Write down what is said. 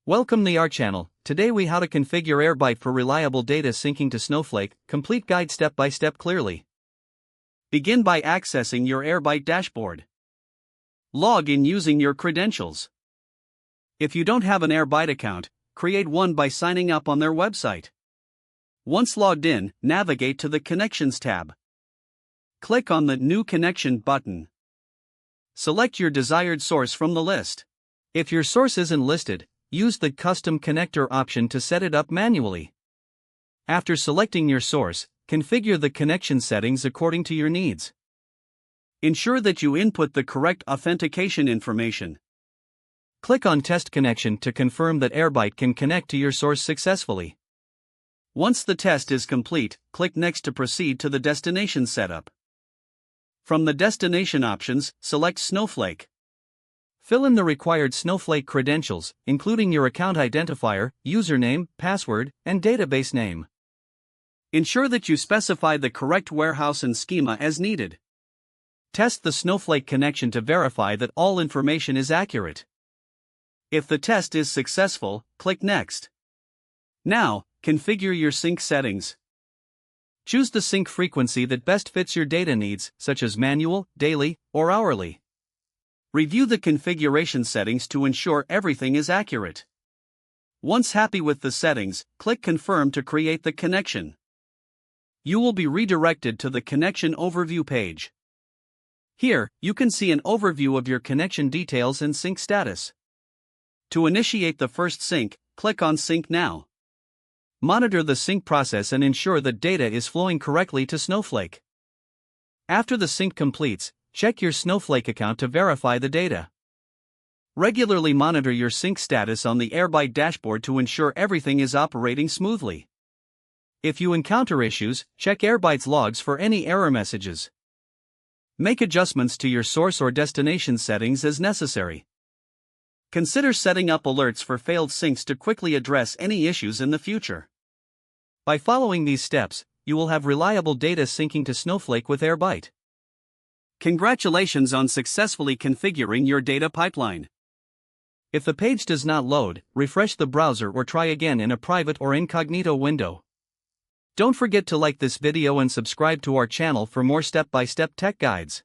Welcome to our channel. Today we how to configure Airbyte for reliable data syncing to Snowflake. Complete guide step by step clearly. Begin by accessing your Airbyte dashboard. Log in using your credentials. If you don't have an Airbyte account, create one by signing up on their website. Once logged in, navigate to the Connections tab. Click on the New Connection button. Select your desired source from the list. If your source isn't listed, use the Custom Connector option to set it up manually. After selecting your source, configure the connection settings according to your needs. Ensure that you input the correct authentication information. Click on Test Connection to confirm that Airbyte can connect to your source successfully. Once the test is complete, click Next to proceed to the destination setup. From the destination options, select Snowflake. Fill in the required Snowflake credentials, including your account identifier, username, password, and database name. Ensure that you specify the correct warehouse and schema as needed. Test the Snowflake connection to verify that all information is accurate. If the test is successful, click Next. Now, configure your sync settings. Choose the sync frequency that best fits your data needs, such as manual, daily, or hourly. Review the configuration settings to ensure everything is accurate. Once happy with the settings, click Confirm to create the connection. You will be redirected to the Connection Overview page. Here, you can see an overview of your connection details and sync status. To initiate the first sync, click on Sync Now. Monitor the sync process and ensure that data is flowing correctly to Snowflake. After the sync completes, check your Snowflake account to verify the data. Regularly monitor your sync status on the Airbyte dashboard to ensure everything is operating smoothly. If you encounter issues, check Airbyte's logs for any error messages. Make adjustments to your source or destination settings as necessary. Consider setting up alerts for failed syncs to quickly address any issues in the future. By following these steps, you will have reliable data syncing to Snowflake with Airbyte. Congratulations on successfully configuring your data pipeline. If the page does not load, refresh the browser or try again in a private or incognito window. Don't forget to like this video and subscribe to our channel for more step-by-step tech guides.